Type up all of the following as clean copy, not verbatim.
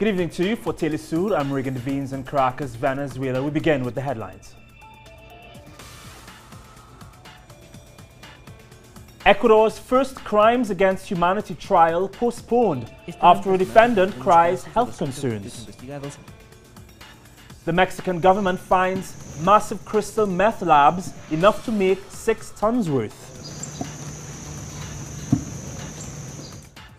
Good evening to you. For Telesur, I'm Regan Devines in Caracas, Venezuela. We begin with the headlines. Ecuador's first crimes against humanity trial postponed after a defendant cries health concerns. The Mexican government finds massive crystal meth labs enough to make 6 tons worth.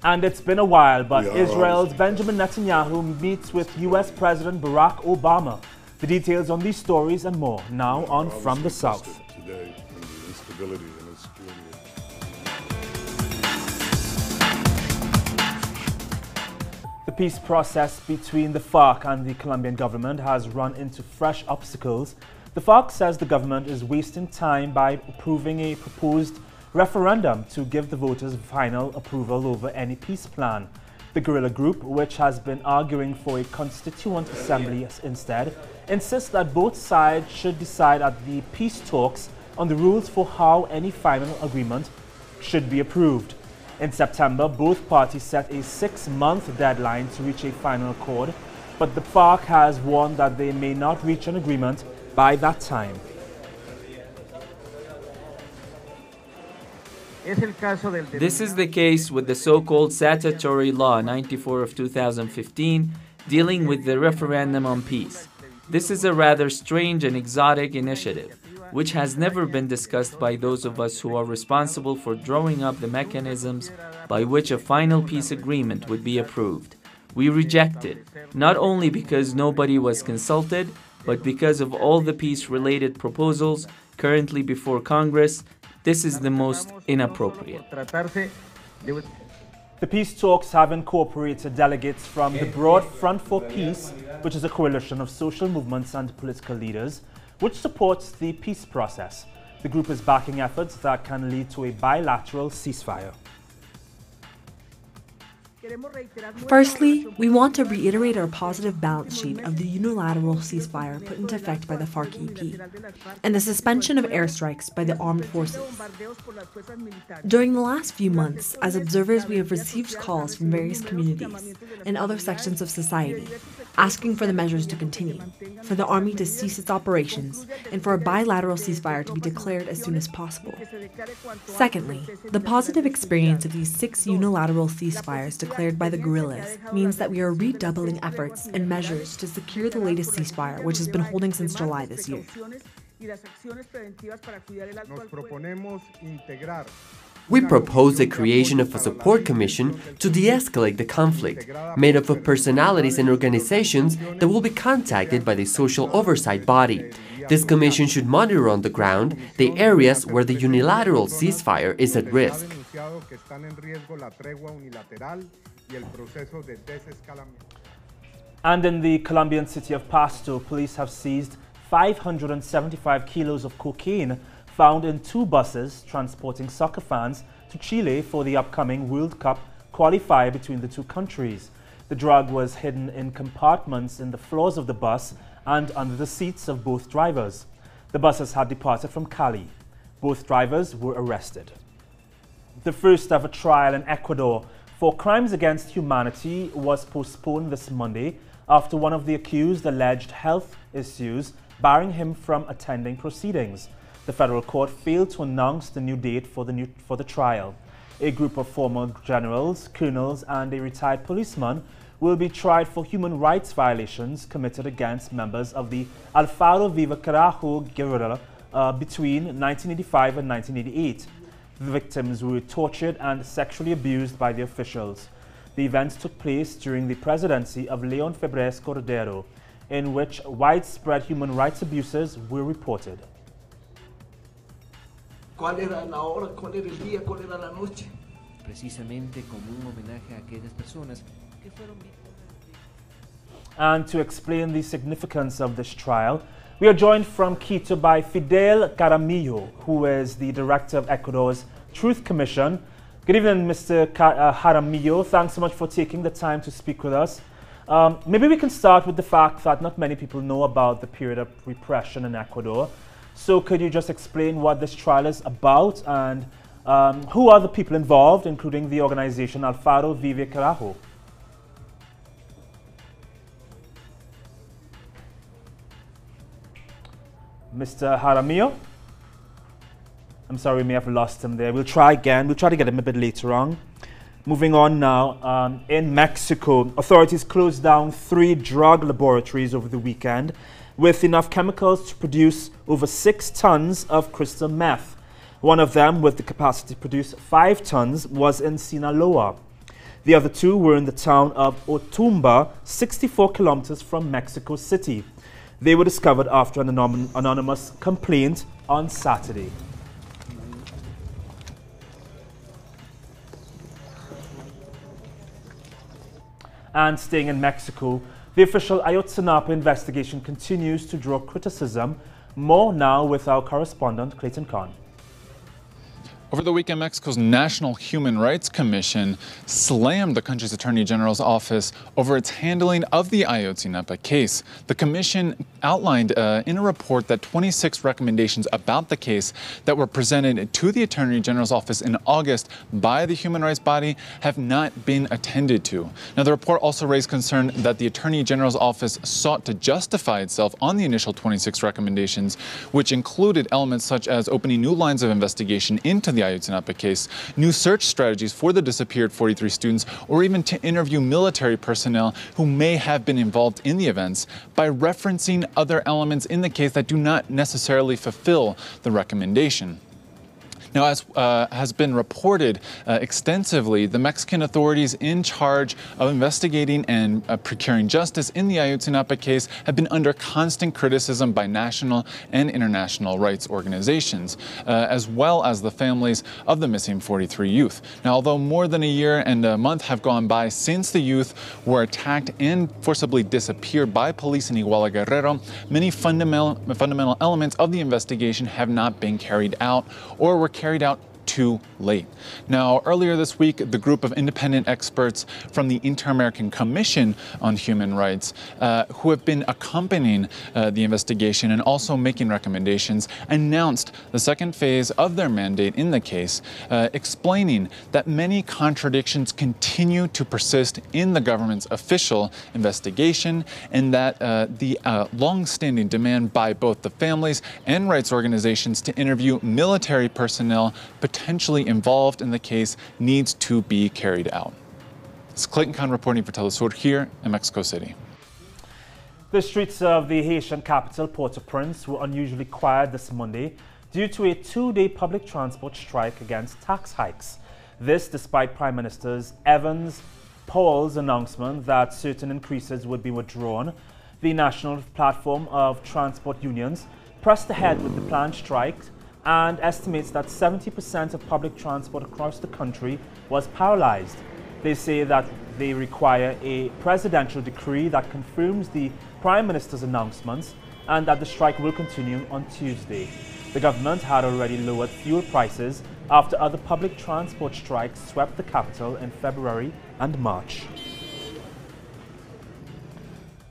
And it's been a while, but Israel's Benjamin Netanyahu meets with US President Barack Obama. The details on these stories and more now on From the South. Today, and the instability and insecurity. The peace process between the FARC and the Colombian government has run into fresh obstacles. The FARC says the government is wasting time by approving a proposed referendum to give the voters final approval over any peace plan. The guerrilla group, which has been arguing for a constituent assembly instead, insists that both sides should decide at the peace talks on the rules for how any final agreement should be approved. In September, both parties set a 6-month deadline to reach a final accord, but the FARC has warned that they may not reach an agreement by that time. This is the case with the so-called Statutory Law 94 of 2015 dealing with the referendum on peace. This is a rather strange and exotic initiative, which has never been discussed by those of us who are responsible for drawing up the mechanisms by which a final peace agreement would be approved. We reject it, not only because nobody was consulted, but because of all the peace-related proposals currently before Congress. This is the most inappropriate. The peace talks have incorporated delegates from the Broad Front for Peace, which is a coalition of social movements and political leaders, which supports the peace process. The group is backing efforts that can lead to a bilateral ceasefire. Firstly, we want to reiterate our positive balance sheet of the unilateral ceasefire put into effect by the FARC-EP and the suspension of airstrikes by the armed forces. During the last few months, as observers, we have received calls from various communities and other sections of society asking for the measures to continue, for the army to cease its operations, and for a bilateral ceasefire to be declared as soon as possible. Secondly, the positive experience of these 6 unilateral ceasefires declared by the guerrillas means that we are redoubling efforts and measures to secure the latest ceasefire, which has been holding since July this year. We propose the creation of a support commission to de-escalate the conflict, made up of personalities and organizations that will be contacted by the social oversight body. This commission should monitor on the ground the areas where the unilateral ceasefire is at risk. And in the Colombian city of Pasto, police have seized 575 kilos of cocaine found in 2 buses transporting soccer fans to Chile for the upcoming World Cup qualifier between the 2 countries. The drug was hidden in compartments in the floors of the bus and under the seats of both drivers. The buses had departed from Cali. Both drivers were arrested. The first ever trial in Ecuador for crimes against humanity was postponed this Monday after one of the accused alleged health issues barring him from attending proceedings. The federal court failed to announce the new date for the trial. A group of former generals, colonels, and a retired policeman will be tried for human rights violations committed against members of the Alfaro Viva Carajo guerrilla between 1985 and 1988. The victims were tortured and sexually abused by the officials. The events took place during the presidency of Leon Febres Cordero, in which widespread human rights abuses were reported. ¿Cuál era la hora? ¿Cuál era el día? ¿Cuál era la noche? Precisamente como un homenaje a aquellas personas que fueron víctimas. And to explain the significance of this trial, we are joined from Quito by Fidel Jaramillo, who is the director of Ecuador's Truth Commission. Good evening, Mr. Jaramillo. Thanks so much for taking the time to speak with us. Maybe we can start with the fact that not many people know about the period of repression in Ecuador. So could you just explain what this trial is about and who are the people involved, including the organization Alfaro Vive Carajo? Mr. Jaramillo? I'm sorry, we may have lost him there. We'll try again. We'll try to get him a bit later on. Moving on now, in Mexico, authorities closed down 3 drug laboratories over the weekend with enough chemicals to produce over 6 tons of crystal meth. One of them, with the capacity to produce 5 tons, was in Sinaloa. The other 2 were in the town of Otumba, 64 kilometers from Mexico City. They were discovered after an anonymous complaint on Saturday. And staying in Mexico, the official Ayotzinapa investigation continues to draw criticism. More now with our correspondent, Clayton Kahn. Over the weekend, Mexico's National Human Rights Commission slammed the country's Attorney General's office over its handling of the Ayotzinapa case. The commission outlined in a report that 26 recommendations about the case that were presented to the Attorney General's office in August by the human rights body have not been attended to. Now, the report also raised concern that the Attorney General's office sought to justify itself on the initial 26 recommendations, which included elements such as opening new lines of investigation into the Ayotzinapa case, new search strategies for the disappeared 43 students, or even to interview military personnel who may have been involved in the events by referencing other elements in the case that do not necessarily fulfill the recommendation. Now, as has been reported extensively, the Mexican authorities in charge of investigating and procuring justice in the Ayotzinapa case have been under constant criticism by national and international rights organizations, as well as the families of the missing 43 youth. Now, although more than a year and a month have gone by since the youth were attacked and forcibly disappeared by police in Iguala Guerrero, many fundamental elements of the investigation have not been carried out or were carried out too late. Now, earlier this week, the group of independent experts from the Inter-American Commission on Human Rights, who have been accompanying the investigation and also making recommendations, announced the second phase of their mandate in the case, explaining that many contradictions continue to persist in the government's official investigation, and that the long-standing demand by both the families and rights organizations to interview military personnel potentially involved in the case needs to be carried out. It's Clayton Kahn reporting for Telesur here in Mexico City. The streets of the Haitian capital, Port-au-Prince, were unusually quiet this Monday due to a 2-day public transport strike against tax hikes. This despite Prime Minister Evans Paul's announcement that certain increases would be withdrawn. The National Platform of Transport Unions pressed ahead with the planned strike and estimates that 70% of public transport across the country was paralyzed. They say that they require a presidential decree that confirms the Prime Minister's announcements and that the strike will continue on Tuesday. The government had already lowered fuel prices after other public transport strikes swept the capital in February and March.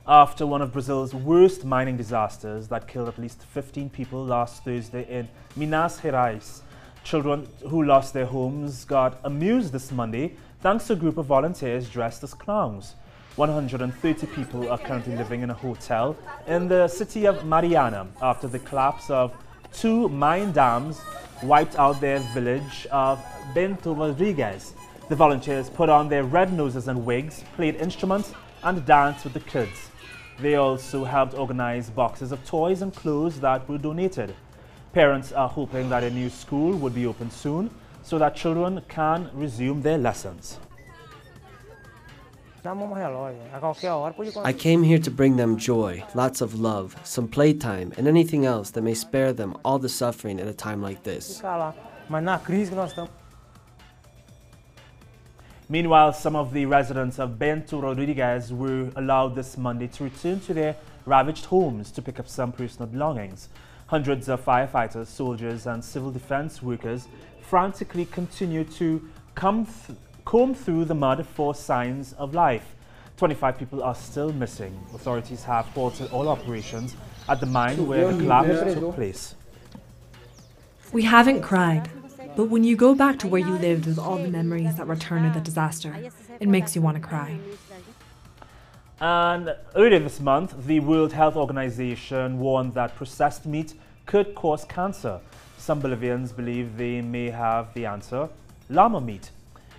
After one of Brazil's worst mining disasters that killed at least 15 people last Thursday in Minas Gerais, children who lost their homes got amused this Monday thanks to a group of volunteers dressed as clowns. 130 people are currently living in a hotel in the city of Mariana after the collapse of 2 mine dams wiped out their village of Bento Rodrigues. The volunteers put on their red noses and wigs, played instruments, and danced with the kids. They also helped organize boxes of toys and clothes that were donated. Parents are hoping that a new school would be open soon so that children can resume their lessons. I came here to bring them joy, lots of love, some playtime, and anything else that may spare them all the suffering at a time like this. Meanwhile, some of the residents of Bento Rodrigues were allowed this Monday to return to their ravaged homes to pick up some personal belongings. Hundreds of firefighters, soldiers, and civil defense workers frantically continue to comb through the mud for signs of life. 25 people are still missing. Authorities have halted all operations at the mine where the collapse took place. We haven't cried, but when you go back to where you lived with all the memories that return of the disaster, it makes you want to cry. And earlier this month, the World Health Organization warned that processed meat could cause cancer. Some Bolivians believe they may have the answer: llama meat.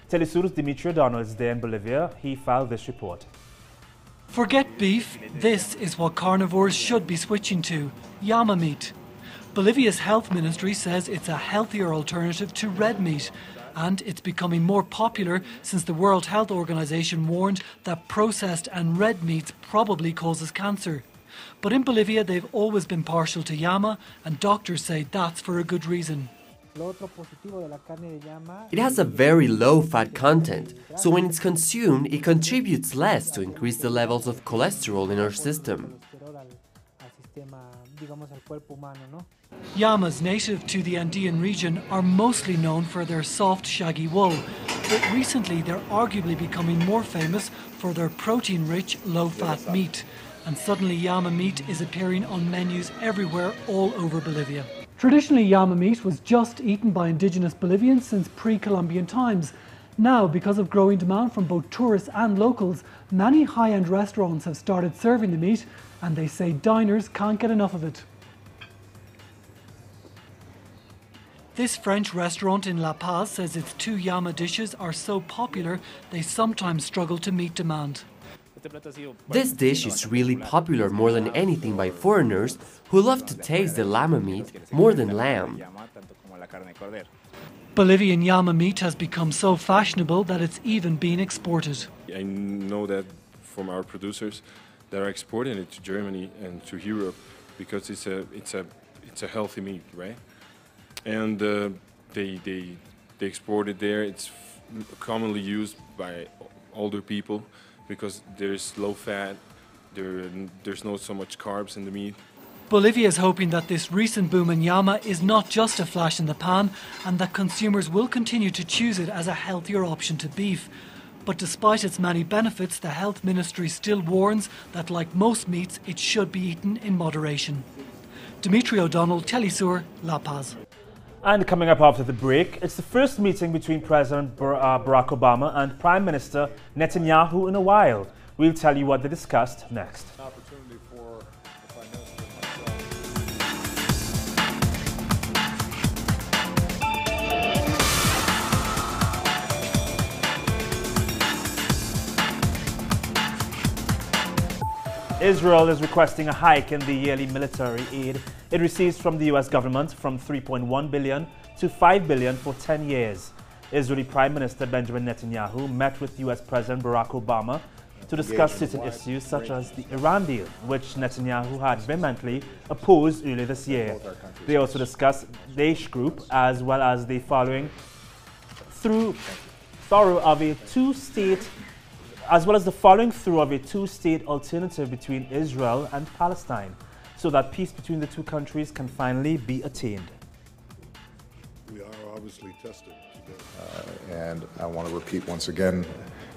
Telesur's Dimitri O'Donnell is there in Bolivia. He filed this report. Forget beef, this is what carnivores should be switching to: llama meat. Bolivia's health ministry says it's a healthier alternative to red meat, and it's becoming more popular since the World Health Organization warned that processed and red meats probably causes cancer. But in Bolivia they've always been partial to llama, and doctors say that's for a good reason. It has a very low fat content, so when it's consumed, it contributes less to increase the levels of cholesterol in our system. Llamas native to the Andean region are mostly known for their soft, shaggy wool, but recently they're arguably becoming more famous for their protein-rich, low-fat meat. And suddenly llama meat is appearing on menus everywhere all over Bolivia. Traditionally, llama meat was just eaten by indigenous Bolivians since pre-Columbian times. Now, because of growing demand from both tourists and locals, many high-end restaurants have started serving the meat, and they say diners can't get enough of it. This French restaurant in La Paz says its two llama dishes are so popular they sometimes struggle to meet demand. This dish is really popular more than anything by foreigners who love to taste the llama meat more than lamb. Bolivian llama meat has become so fashionable that it's even being exported. I know that from our producers that are exporting it to Germany and to Europe because it's a healthy meat, right? And they export it there. It's commonly used by older people because there's low fat, there's not so much carbs in the meat. Bolivia is hoping that this recent boom in llama is not just a flash in the pan and that consumers will continue to choose it as a healthier option to beef. But despite its many benefits, the health ministry still warns that, like most meats, it should be eaten in moderation. Dimitri O'Donnell, Telesur, La Paz. And coming up after the break, it's the first meeting between President Barack Obama and Prime Minister Netanyahu in a while. We'll tell you what they discussed next. Israel is requesting a hike in the yearly military aid it receives from the U.S. government from $3.1 billion to $5 billion for 10 years. Israeli Prime Minister Benjamin Netanyahu met with U.S. President Barack Obama to discuss certain issues such as the Iran deal, which Netanyahu had vehemently opposed earlier this year. They also discussed Daesh Group as well as the following through of a two-state alternative between Israel and Palestine, so that peace between the two countries can finally be attained. We are obviously tested today. And I want to repeat once again,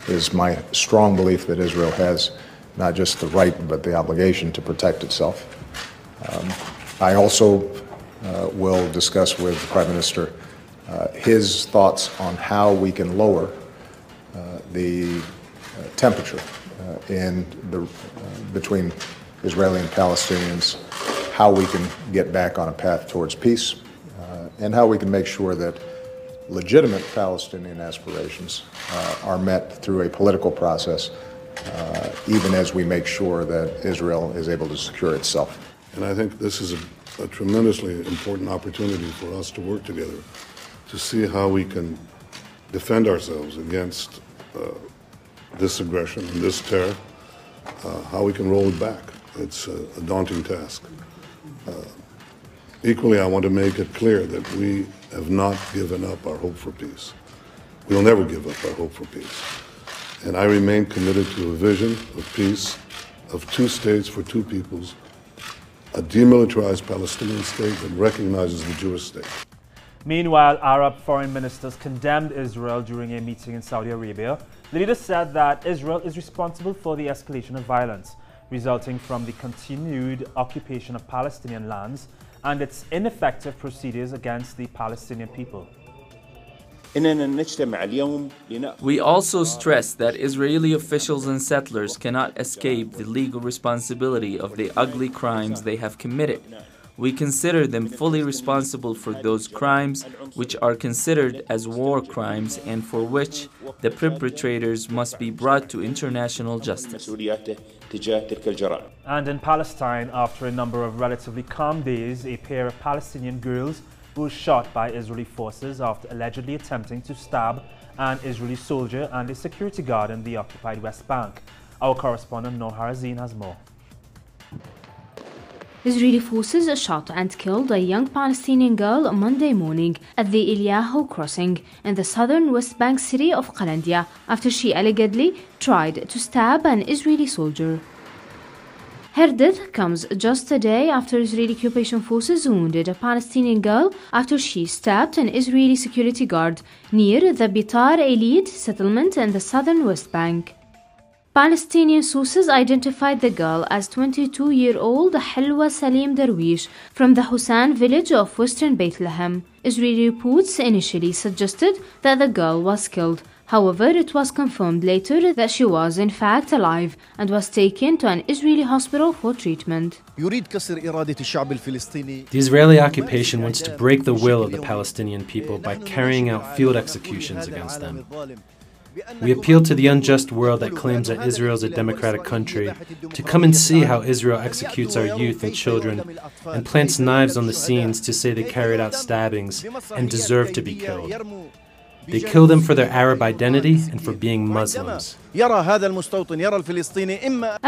is my strong belief that Israel has not just the right but the obligation to protect itself. I also will discuss with the Prime Minister his thoughts on how we can lower the temperature between Israeli and Palestinians, how we can get back on a path towards peace, and how we can make sure that legitimate Palestinian aspirations are met through a political process, even as we make sure that Israel is able to secure itself. And I think this is a tremendously important opportunity for us to work together to see how we can defend ourselves against this aggression and this terror, how we can roll it back. It's a daunting task. Equally, I want to make it clear that we have not given up our hope for peace. We'll never give up our hope for peace. And I remain committed to a vision of peace, of two states for two peoples, a demilitarized Palestinian state that recognizes the Jewish state. Meanwhile, Arab foreign ministers condemned Israel during a meeting in Saudi Arabia. The leaders said that Israel is responsible for the escalation of violence resulting from the continued occupation of Palestinian lands and its ineffective procedures against the Palestinian people. We also stress that Israeli officials and settlers cannot escape the legal responsibility of the ugly crimes they have committed. We consider them fully responsible for those crimes which are considered as war crimes and for which the perpetrators must be brought to international justice. And in Palestine, after a number of relatively calm days, a pair of Palestinian girls were shot by Israeli forces after allegedly attempting to stab an Israeli soldier and a security guard in the occupied West Bank. Our correspondent Noor Harazin has more. Israeli forces shot and killed a young Palestinian girl Monday morning at the Eliyahu crossing in the southern West Bank city of Qalandia after she allegedly tried to stab an Israeli soldier. Her death comes just a day after Israeli occupation forces wounded a Palestinian girl after she stabbed an Israeli security guard near the Bitar Elite settlement in the southern West Bank. Palestinian sources identified the girl as 22-year-old Helwa Salim Darwish from the Hussan village of western Bethlehem. Israeli reports initially suggested that the girl was killed. However, it was confirmed later that she was in fact alive and was taken to an Israeli hospital for treatment. The Israeli occupation wants to break the will of the Palestinian people by carrying out field executions against them. We appeal to the unjust world that claims that Israel is a democratic country to come and see how Israel executes our youth and children and plants knives on the scenes to say they carried out stabbings and deserve to be killed. They kill them for their Arab identity and for being Muslims. A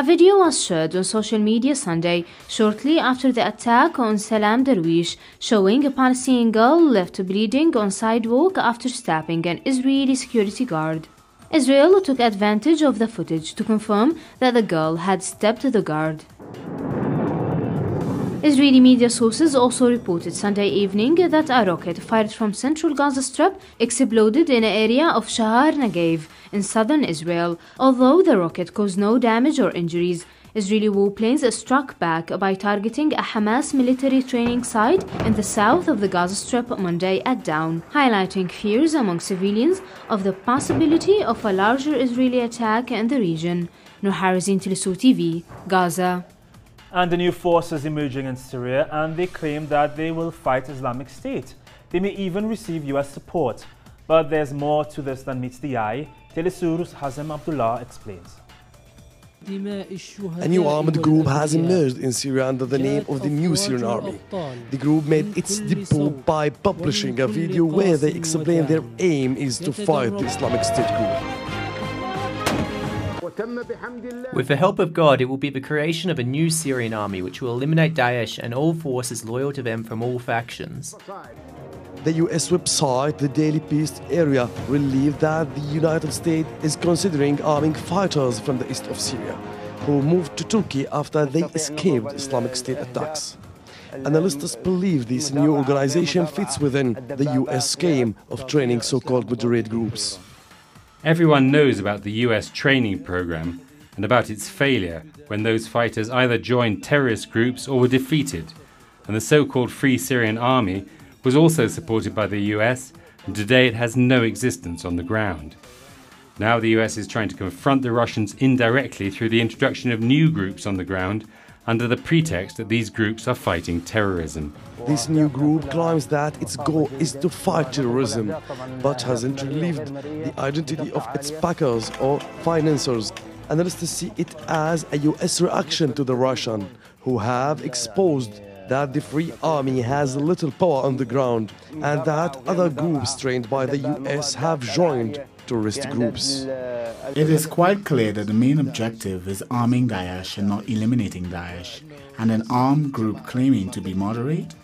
video was shared on social media Sunday, shortly after the attack on Salam Darwish, showing a Palestinian girl left bleeding on sidewalk after stabbing an Israeli security guard. Israel took advantage of the footage to confirm that the girl had stabbed the guard. Israeli media sources also reported Sunday evening that a rocket fired from central Gaza Strip exploded in an area of Shahar Negev in southern Israel. Although the rocket caused no damage or injuries, Israeli warplanes struck back by targeting a Hamas military training site in the south of the Gaza Strip Monday at dawn, highlighting fears among civilians of the possibility of a larger Israeli attack in the region. Noor Harazin, Telesu TV, Gaza. And the new forces emerging in Syria, and they claim that they will fight Islamic State. They may even receive US support. But there's more to this than meets the eye. Telesur's Hazem Abdullah explains. A new armed group has emerged in Syria under the name of the New Syrian Army. The group made its debut by publishing a video where they explain their aim is to fight the Islamic State group. With the help of God, it will be the creation of a new Syrian army which will eliminate Daesh and all forces loyal to them from all factions. The US website, the Daily Beast area, relieved that the United States is considering arming fighters from the east of Syria, who moved to Turkey after they escaped Islamic State attacks. Analysts believe this new organization fits within the US scheme of training so-called moderate groups. Everyone knows about the US training program and about its failure when those fighters either joined terrorist groups or were defeated, and the so-called Free Syrian Army was also supported by the US, and today it has no existence on the ground. Now the US is trying to confront the Russians indirectly through the introduction of new groups on the ground under the pretext that these groups are fighting terrorism. This new group claims that its goal is to fight terrorism, but hasn't revealed the identity of its backers or financiers. Analysts see it as a US reaction to the Russians, who have exposed that the Free Army has little power on the ground and that other groups trained by the US have joined terrorist groups. It is quite clear that the main objective is arming Daesh and not eliminating Daesh, and an armed group claiming to be moderate?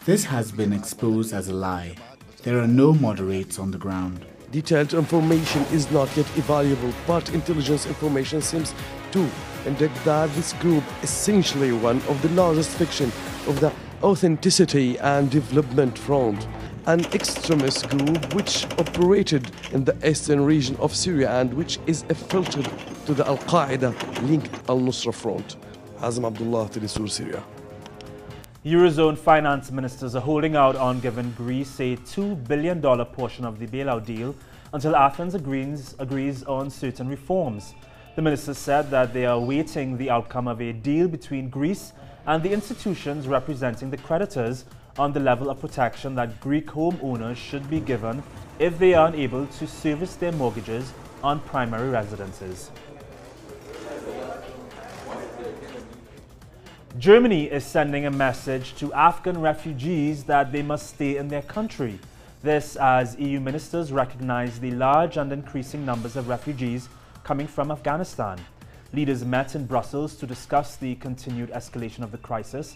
This has been exposed as a lie. There are no moderates on the ground. Detailed information is not yet available, but intelligence information seems to indicate that this group is essentially one of the largest fiction of the Authenticity and Development Front, an extremist group which operated in the eastern region of Syria and which is affiliated to the Al-Qaeda-linked Al-Nusra Front. Hazem Abdullah, Telesur, Syria. Eurozone finance ministers are holding out on giving Greece a $2 billion portion of the bailout deal until Athens agrees on certain reforms. The ministers said that they are awaiting the outcome of a deal between Greece and the institutions representing the creditors on the level of protection that Greek homeowners should be given if they are unable to service their mortgages on primary residences. Germany is sending a message to Afghan refugees that they must stay in their country. This as EU ministers recognize the large and increasing numbers of refugees coming from Afghanistan. Leaders met in Brussels to discuss the continued escalation of the crisis.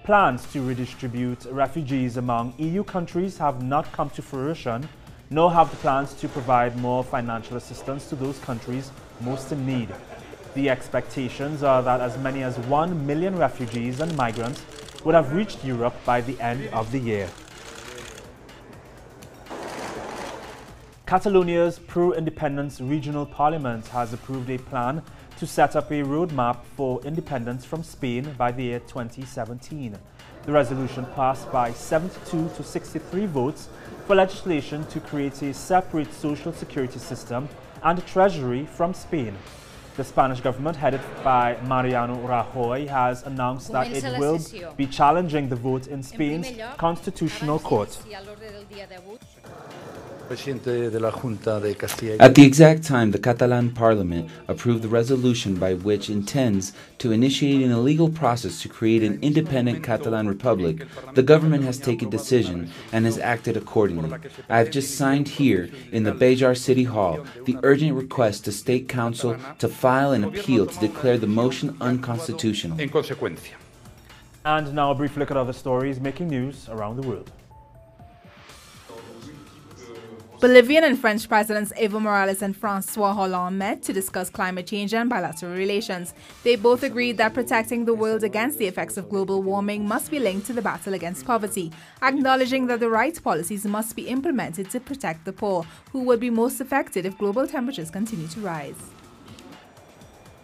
Plans to redistribute refugees among EU countries have not come to fruition, nor have the plans to provide more financial assistance to those countries most in need. The expectations are that as many as 1 million refugees and migrants would have reached Europe by the end of the year. Catalonia's pro-independence regional parliament has approved a plan to set up a roadmap for independence from Spain by the year 2017. The resolution passed by 72 to 63 votes for legislation to create a separate social security system and a treasury from Spain. The Spanish government, headed by Mariano Rajoy, has announced that it will be challenging the vote in Spain's constitutional court. At the exact time, the Catalan parliament approved the resolution by which intends to initiate an illegal process to create an independent Catalan republic, the government has taken decision and has acted accordingly. I have just signed here in the Bejar City Hall the urgent request to State Council to file an appeal to declare the motion unconstitutional. And now a brief look at other stories making news around the world. Bolivian and French Presidents Evo Morales and François Hollande met to discuss climate change and bilateral relations. They both agreed that protecting the world against the effects of global warming must be linked to the battle against poverty, acknowledging that the right policies must be implemented to protect the poor, who would be most affected if global temperatures continue to rise.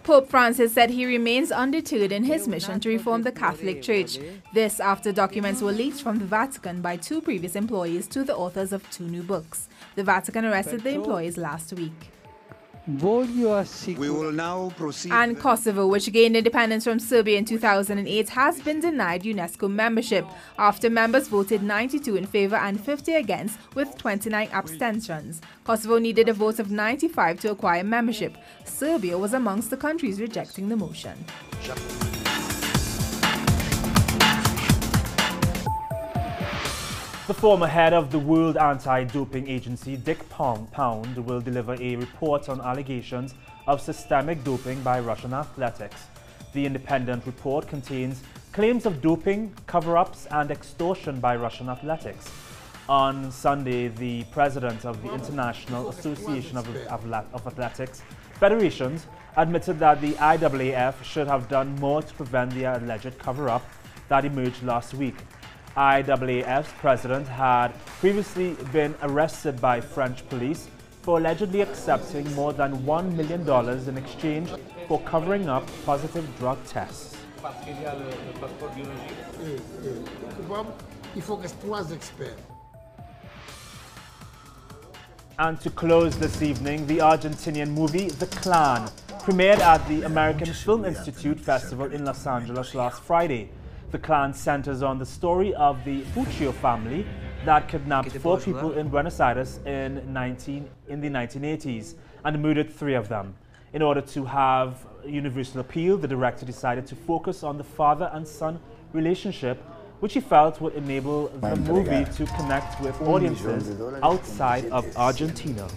Pope Francis said he remains undeterred in his mission to reform the Catholic Church. This after documents were leaked from the Vatican by 2 previous employees to the authors of 2 new books. The Vatican arrested the employees last week. We will now proceed. And Kosovo, which gained independence from Serbia in 2008, has been denied UNESCO membership after members voted 92 in favor and 50 against, with 29 abstentions. Kosovo needed a vote of 95 to acquire membership. Serbia was amongst the countries rejecting the motion. The former head of the World Anti-Doping Agency, Dick Pound, will deliver a report on allegations of systemic doping by Russian athletics. The independent report contains claims of doping, cover-ups and extortion by Russian athletics. On Sunday, the president of the International Association of Athletics Federations admitted that the IAAF should have done more to prevent the alleged cover-up that emerged last week. IAAF's president had previously been arrested by French police for allegedly accepting more than $1 million in exchange for covering up positive drug tests. And to close this evening, the Argentinian movie The Clan premiered at the American Film Institute Festival in Los Angeles last Friday. The Clan centers on the story of the Puccio family that kidnapped 4 people in Buenos Aires in the 1980s and murdered 3 of them. In order to have universal appeal, the director decided to focus on the father and son relationship, which he felt would enable the movie to connect with audiences outside of Argentina.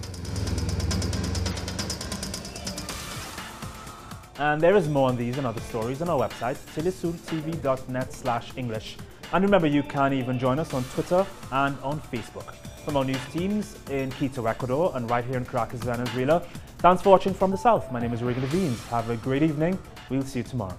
And there is more on these and other stories on our website, telesurtv.net/English. And remember, you can even join us on Twitter and on Facebook. From our news teams in Quito, Ecuador, and right here in Caracas, Venezuela, thanks for watching from the South. My name is Regan Devines. Have a great evening. We'll see you tomorrow.